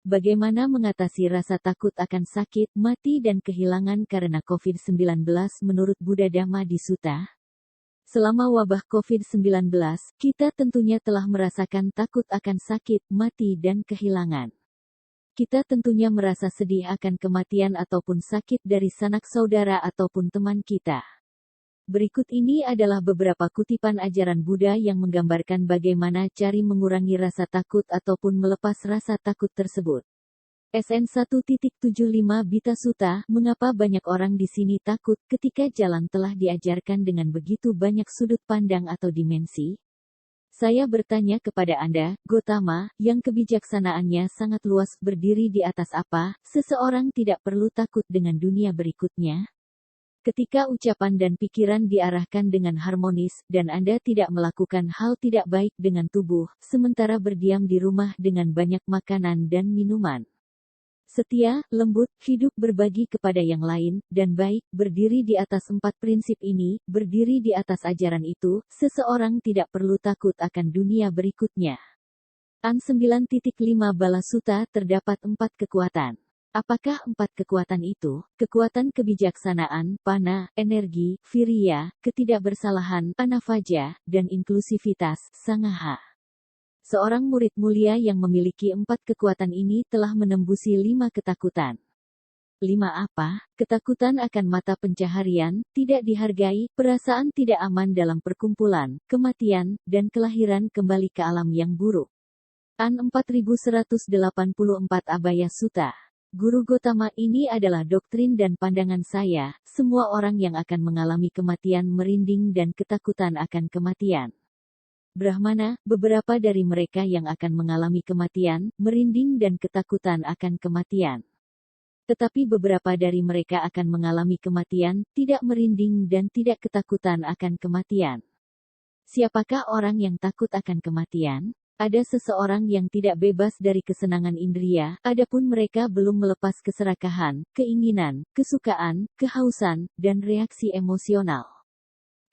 Bagaimana mengatasi rasa takut akan sakit, mati dan kehilangan karena COVID-19 menurut Buddha Dhamma di Sutta? Selama wabah COVID-19, kita tentunya telah merasakan takut akan sakit, mati dan kehilangan. Kita tentunya merasa sedih akan kematian ataupun sakit dari sanak saudara ataupun teman kita. Berikut ini adalah beberapa kutipan ajaran Buddha yang menggambarkan bagaimana cara mengurangi rasa takut ataupun melepas rasa takut tersebut. SN 1.75 Bita Sutta, mengapa banyak orang di sini takut ketika jalan telah diajarkan dengan begitu banyak sudut pandang atau dimensi? Saya bertanya kepada Anda, Gotama, yang kebijaksanaannya sangat luas, berdiri di atas apa seseorang tidak perlu takut dengan dunia berikutnya? Ketika ucapan dan pikiran diarahkan dengan harmonis, dan Anda tidak melakukan hal tidak baik dengan tubuh, sementara berdiam di rumah dengan banyak makanan dan minuman. Setia, lembut, hidup berbagi kepada yang lain, dan baik, berdiri di atas 4 prinsip ini, berdiri di atas ajaran itu, seseorang tidak perlu takut akan dunia berikutnya. An 9.5 Bala Sutta terdapat 4 kekuatan. Apakah 4 kekuatan itu? Kekuatan kebijaksanaan, pana, energi, viriya, ketidakbersalahan, anavaja, dan inklusivitas, sangaha. Seorang murid mulia yang memiliki 4 kekuatan ini telah menembusi 5 ketakutan. 5 apa? Ketakutan akan mata pencaharian, tidak dihargai, perasaan tidak aman dalam perkumpulan, kematian, dan kelahiran kembali ke alam yang buruk. An 4184 Abhaya Sutta. Guru Gotama, ini adalah doktrin dan pandangan saya, semua orang yang akan mengalami kematian merinding dan ketakutan akan kematian. Brahmana, beberapa dari mereka yang akan mengalami kematian, merinding dan ketakutan akan kematian. Tetapi beberapa dari mereka akan mengalami kematian, tidak merinding dan tidak ketakutan akan kematian. Siapakah orang yang takut akan kematian? Ada seseorang yang tidak bebas dari kesenangan indria, adapun mereka belum melepas keserakahan, keinginan, kesukaan, kehausan, dan reaksi emosional.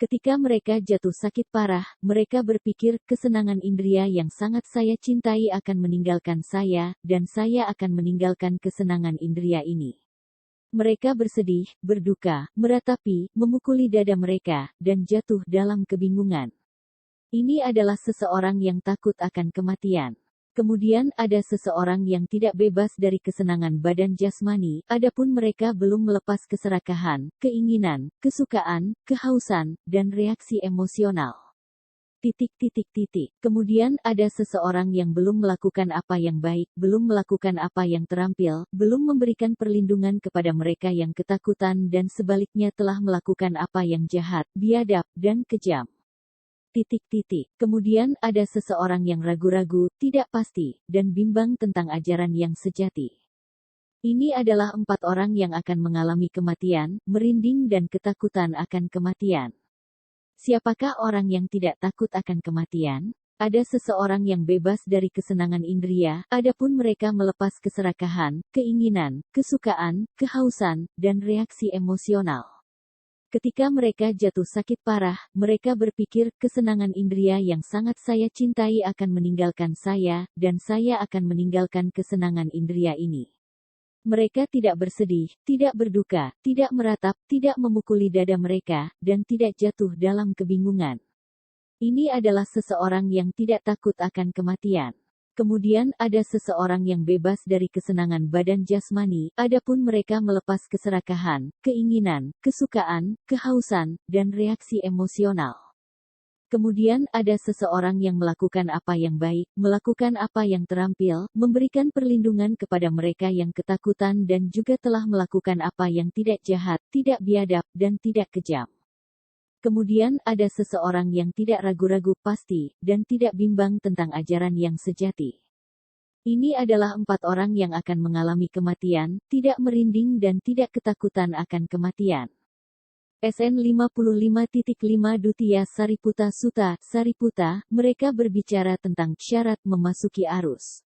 Ketika mereka jatuh sakit parah, mereka berpikir, kesenangan indria yang sangat saya cintai akan meninggalkan saya, dan saya akan meninggalkan kesenangan indria ini. Mereka bersedih, berduka, meratapi, memukuli dada mereka, dan jatuh dalam kebingungan. Ini adalah seseorang yang takut akan kematian. Kemudian ada seseorang yang tidak bebas dari kesenangan badan jasmani, adapun mereka belum melepas keserakahan, keinginan, kesukaan, kehausan, dan reaksi emosional. Kemudian ada seseorang yang belum melakukan apa yang baik, belum melakukan apa yang terampil, belum memberikan perlindungan kepada mereka yang ketakutan dan sebaliknya telah melakukan apa yang jahat, biadab, dan kejam. Kemudian ada seseorang yang ragu-ragu, tidak pasti, dan bimbang tentang ajaran yang sejati. Ini adalah 4 orang yang akan mengalami kematian, merinding dan ketakutan akan kematian. Siapakah orang yang tidak takut akan kematian? Ada seseorang yang bebas dari kesenangan indria, adapun mereka melepas keserakahan, keinginan, kesukaan, kehausan, dan reaksi emosional. Ketika mereka jatuh sakit parah, mereka berpikir, kesenangan indria yang sangat saya cintai akan meninggalkan saya, dan saya akan meninggalkan kesenangan indria ini. Mereka tidak bersedih, tidak berduka, tidak meratap, tidak memukuli dada mereka, dan tidak jatuh dalam kebingungan. Ini adalah seseorang yang tidak takut akan kematian. Kemudian ada seseorang yang bebas dari kesenangan badan jasmani, adapun mereka melepas keserakahan, keinginan, kesukaan, kehausan, dan reaksi emosional. Kemudian ada seseorang yang melakukan apa yang baik, melakukan apa yang terampil, memberikan perlindungan kepada mereka yang ketakutan dan juga telah melakukan apa yang tidak jahat, tidak biadab, dan tidak kejam. Kemudian ada seseorang yang tidak ragu-ragu pasti, dan tidak bimbang tentang ajaran yang sejati. Ini adalah 4 orang yang akan mengalami kematian, tidak merinding dan tidak ketakutan akan kematian. SN 55.5 Duttiya Sariputta Sutta, Sariputta, mereka berbicara tentang syarat memasuki arus.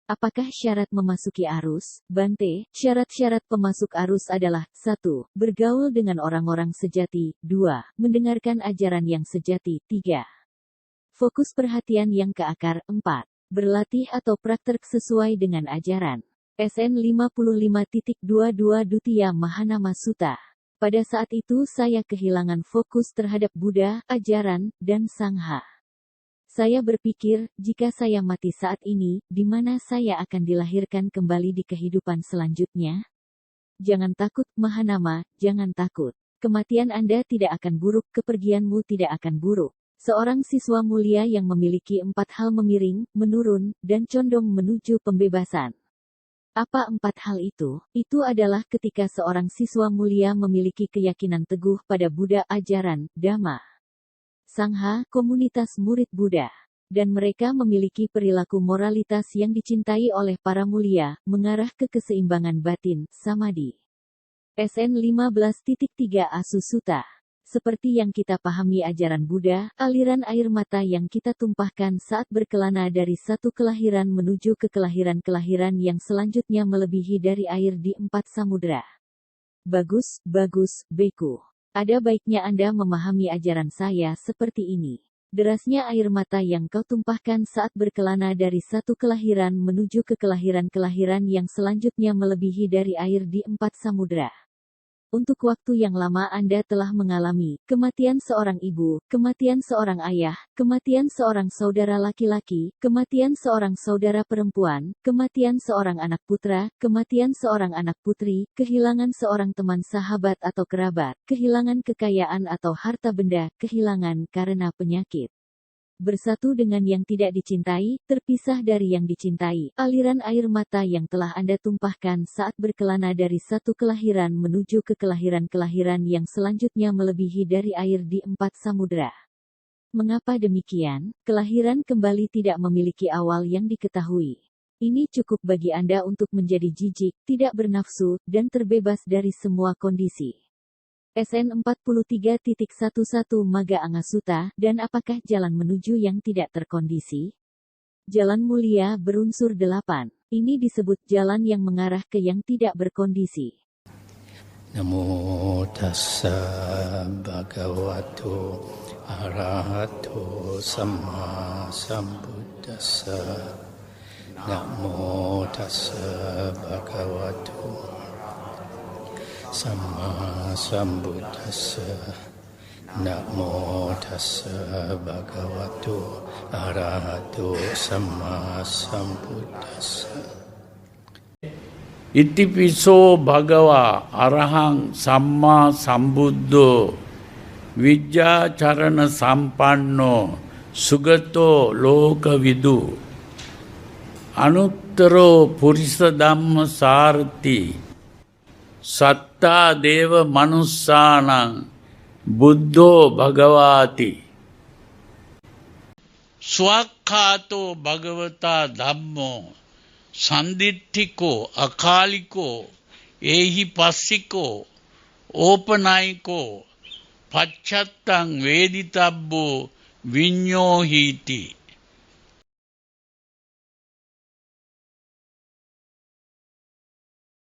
Apakah syarat memasuki arus? Bante, syarat-syarat pemasuk arus adalah 1. Bergaul dengan orang-orang sejati, 2. Mendengarkan ajaran yang sejati, 3. Fokus perhatian yang ke akar, 4. berlatih atau praktek sesuai dengan ajaran. SN 55.22 Dutya Mahanama Sutta. Pada saat itu saya kehilangan fokus terhadap Buddha, ajaran, dan Sangha. Saya berpikir, jika saya mati saat ini, di mana saya akan dilahirkan kembali di kehidupan selanjutnya? Jangan takut, Mahanama, jangan takut. Kematian Anda tidak akan buruk, kepergianmu tidak akan buruk. Seorang siswa mulia yang memiliki 4 hal memiring, menurun, dan condong menuju pembebasan. Apa 4 hal itu? Itu adalah ketika seorang siswa mulia memiliki keyakinan teguh pada Buddha, ajaran, Dhamma, Sangha, komunitas murid Buddha. Dan mereka memiliki perilaku moralitas yang dicintai oleh para mulia, mengarah ke keseimbangan batin, samadhi. SN 15.3 Asu Sutta. Seperti yang kita pahami ajaran Buddha, aliran air mata yang kita tumpahkan saat berkelana dari satu kelahiran menuju ke kelahiran-kelahiran yang selanjutnya melebihi dari air di 4 samudra. Bagus, bagus, Beku. Ada baiknya Anda memahami ajaran saya seperti ini. Derasnya air mata yang kau tumpahkan saat berkelana dari satu kelahiran menuju ke kelahiran-kelahiran yang selanjutnya melebihi dari air di 4 samudra. Untuk waktu yang lama Anda telah mengalami kematian seorang ibu, kematian seorang ayah, kematian seorang saudara laki-laki, kematian seorang saudara perempuan, kematian seorang anak putra, kematian seorang anak putri, kehilangan seorang teman sahabat atau kerabat, kehilangan kekayaan atau harta benda, kehilangan karena penyakit. Bersatu dengan yang tidak dicintai, terpisah dari yang dicintai, aliran air mata yang telah Anda tumpahkan saat berkelana dari satu kelahiran menuju ke kelahiran-kelahiran yang selanjutnya melebihi dari air di 4 samudra. Mengapa demikian? Kelahiran kembali tidak memiliki awal yang diketahui. Ini cukup bagi Anda untuk menjadi jijik, tidak bernafsu, dan terbebas dari semua kondisi. SN 43.11 Magga Anga Sutta, dan apakah jalan menuju yang tidak terkondisi? Jalan mulia berunsur 8. Ini disebut jalan yang mengarah ke yang tidak berkondisi. Namo tassa bhagavato arahato samma sambuddhassa. Namo tassa bhagavato Sama Sambuddhassa. Namo tassa bhagavato arahato samma sambuddhassa. Itipiso bhagava arahang samma sambuddho vijja charana sampanno sugato lokavidu anuttaro purisa dhamma sarthi satta deva manussanang buddho bhagavati. Swakhato bhagavata dhammo Sanditthiko, akaliko, ehi passiko, opanayiko, pacchattang veditabbo vinyohiti.